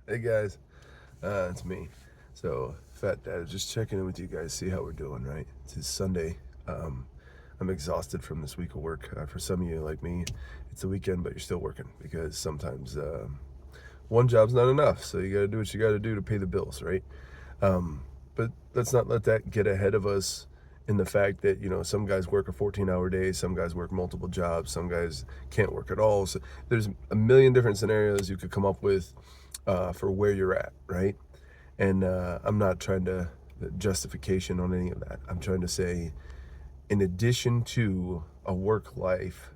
Hey guys, it's me. So, Fat Dad, just checking in with you guys, see how we're doing, right? It's Sunday. Um, I'm exhausted from this week of work. For some of you, like me, it's the weekend, but you're still working because sometimes one job's not enough. So, you got to do what you got to do to pay the bills, right? Um, but let's not let that get ahead of us in the fact that, some guys work a 14-hour day, some guys work multiple jobs, some guys can't work at all. So, there's a million different scenarios you could come up with for where you're at, right? And I'm not trying to justification on any of that. I'm trying to say, in addition to a work life,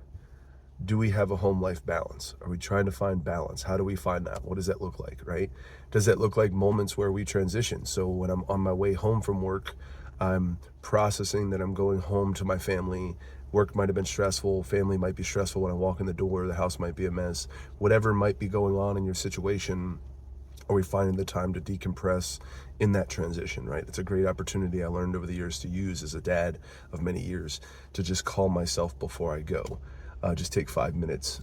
do we have a home life balance? Are we trying to find balance? How do we find that? What does that look like, right? Does that look like moments where we transition? So when I'm on my way home from work, I'm processing that I'm going home to my family. Work might have been stressful, family might be stressful when I walk in the door, the house might be a mess. Whatever might be going on in your situation, are we finding the time to decompress in that transition, right? It's a great opportunity I learned over the years to use as a dad of many years, to just calm myself before I go. Just take 5 minutes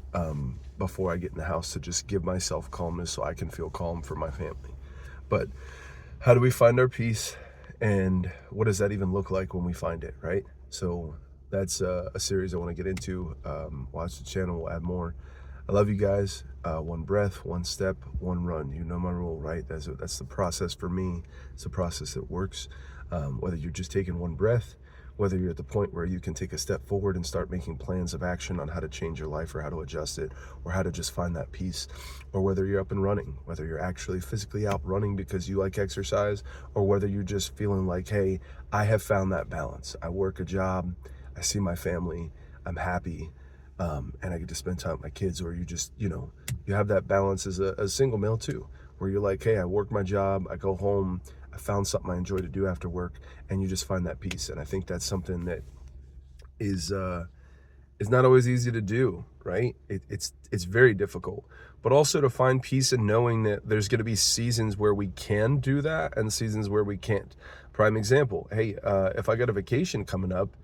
before I get in the house to just give myself calmness so I can feel calm for my family. But how do we find our peace, and what does that even look like when we find it, right? So that's a series I want to get into. Watch the channel, we'll add more. I love you guys. One breath, one step, one run. You know my rule, right? That's the process for me. It's a process that works. Whether you're just taking one breath, whether you're at the point where you can take a step forward and start making plans of action on how to change your life or how to adjust it or how to just find that peace, or whether you're up and running, whether you're actually physically out running because you like exercise, or whether you're just feeling like, hey, I have found that balance. I work a job, I see my family, I'm happy, and I get to spend time with my kids. Or you just, you have that balance as a single male too, where you're like, hey, I work my job, I go home, I found something I enjoy to do after work, and you just find that peace. And I think that's something that is not always easy to do, right? It's very difficult, but also to find peace in knowing that there's going to be seasons where we can do that and seasons where we can't. Prime example, hey, if I got a vacation coming up,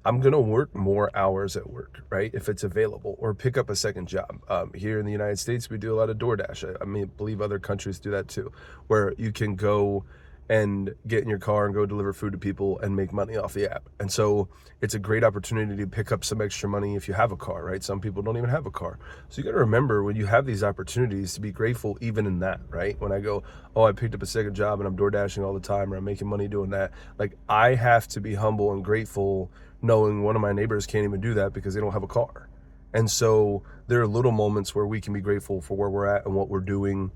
I'm going to work more hours at work, right? If it's available, or pick up a second job. Here in the United States, we do a lot of DoorDash. I believe other countries do that too, where you can go and get in your car and go deliver food to people and make money off the app. And so it's a great opportunity to pick up some extra money if you have a car, right? Some people don't even have a car. So you got to remember, when you have these opportunities, to be grateful even in that, right? When I go, oh, I picked up a second job and I'm door dashing all the time, or I'm making money doing that, like, I have to be humble and grateful knowing one of my neighbors can't even do that because they don't have a car. And so there are little moments where we can be grateful for where we're at and what we're doing,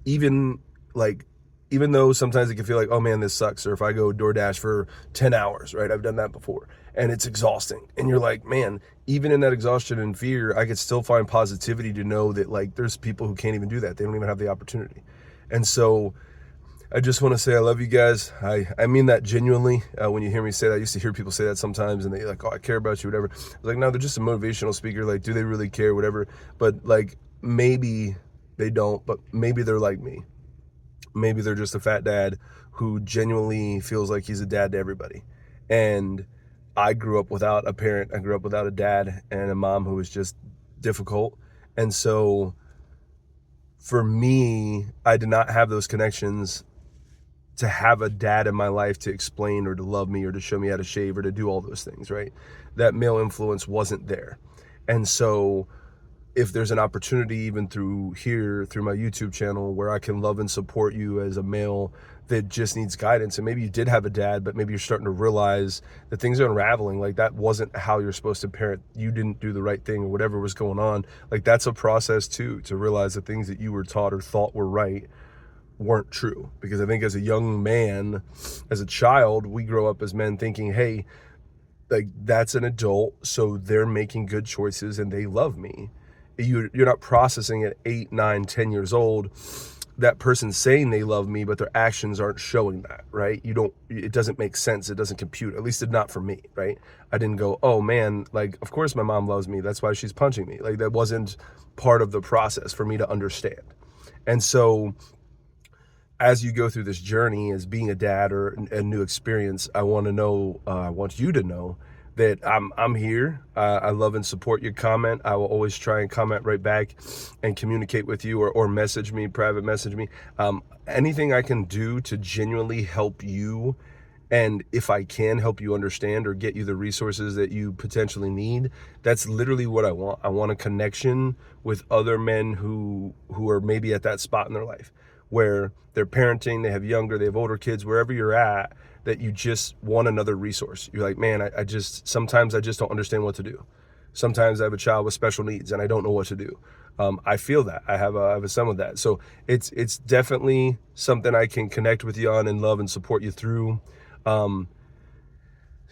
even like, even though sometimes it can feel like, oh man, this sucks. Or if I go DoorDash for 10 hours, right? I've done that before and it's exhausting. And you're like, man, even in that exhaustion and fear, I could still find positivity to know that, like, there's people who can't even do that. They don't even have the opportunity. And so I just want to say I love you guys. I mean that genuinely. When you hear me say that, I used to hear people say that sometimes, and they like, oh, I care about you, whatever. I was like, no, they're just a motivational speaker. Like, do they really care, whatever? But like, maybe they don't, but maybe they're like me. Maybe they're just a fat dad who genuinely feels like he's a dad to everybody. And I grew up without a parent. I grew up without a dad and a mom who was just difficult. And so for me, I did not have those connections to have a dad in my life to explain or to love me or to show me how to shave or to do all those things, right? That male influence wasn't there. And so if there's an opportunity, even through here, through my YouTube channel, where I can love and support you as a male that just needs guidance, and maybe you did have a dad, but maybe you're starting to realize that things are unraveling, like that wasn't how you're supposed to parent, you didn't do the right thing or whatever was going on, like that's a process too, to realize the things that you were taught or thought were right weren't true. Because I think as a young man, as a child, we grow up as men thinking, hey, like, that's an adult, so they're making good choices and they love me. You're not processing at 8, 9, 10 years old that person saying they love me, but their actions aren't showing that, right? It doesn't make sense. It doesn't compute. At least it not for me, right? I didn't go, oh man, like, of course my mom loves me, that's why she's punching me. Like, that wasn't part of the process for me to understand. And so as you go through this journey as being a dad or a new experience, I want you to know that I'm here. I love and support your comment. I will always try and comment right back and communicate with you, or message me, private message me. Anything I can do to genuinely help you, and if I can help you understand or get you the resources that you potentially need, that's literally what I want. I want a connection with other men who are maybe at that spot in their life where they're parenting, they have younger, they have older kids, wherever you're at, that you just want another resource. You're like, man, I just, sometimes I just don't understand what to do. Sometimes I have a child with special needs and I don't know what to do. I feel that. I have a son with that. So it's definitely something I can connect with you on and love and support you through.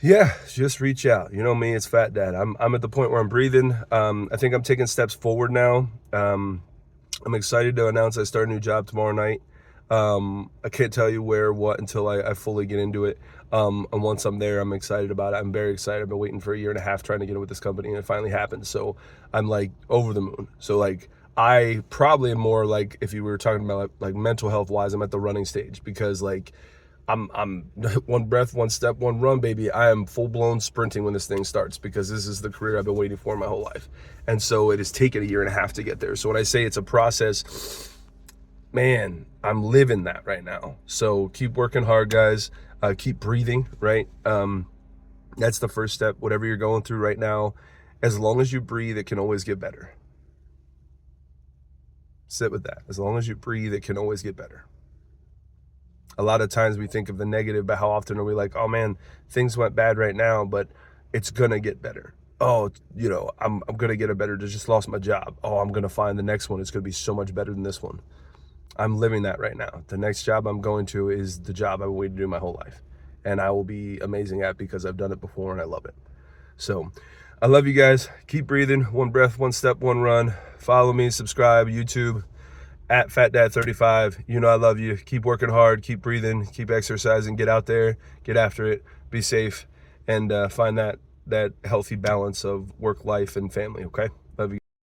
Yeah, just reach out. You know me, it's Fat Dad. I'm at the point where I'm breathing. I think I'm taking steps forward now. I'm excited to announce I start a new job tomorrow night. I can't tell you where, what, until I fully get into it. And once I'm there, I'm excited about it. I'm very excited. I've been waiting for a year and a half trying to get in with this company, and it finally happened. So I'm like over the moon. So like, I probably am more like, if you were talking about like mental health wise, I'm at the running stage, because like I'm one breath, one step, one run, baby. I am full blown sprinting when this thing starts, because this is the career I've been waiting for my whole life. And so it has taken a year and a half to get there. So when I say it's a process, man, I'm living that right now. So keep working hard, guys. Keep breathing, right? That's the first step. Whatever you're going through right now, as long as you breathe, it can always get better. Sit with that. As long as you breathe, it can always get better. A lot of times we think of the negative, but how often are we like, oh man, things went bad right now, but it's gonna get better. Oh, you know, I'm gonna get a better, just lost my job. Oh, I'm gonna find the next one. It's gonna be so much better than this one. I'm living that right now. The next job I'm going to is the job I've waited to do my whole life. And I will be amazing at, because I've done it before and I love it. So I love you guys. Keep breathing. One breath, one step, one run. Follow me, subscribe, YouTube, at FatDad35. You know I love you. Keep working hard, keep breathing, keep exercising, get out there, get after it, be safe, and find that healthy balance of work, life, and family, okay?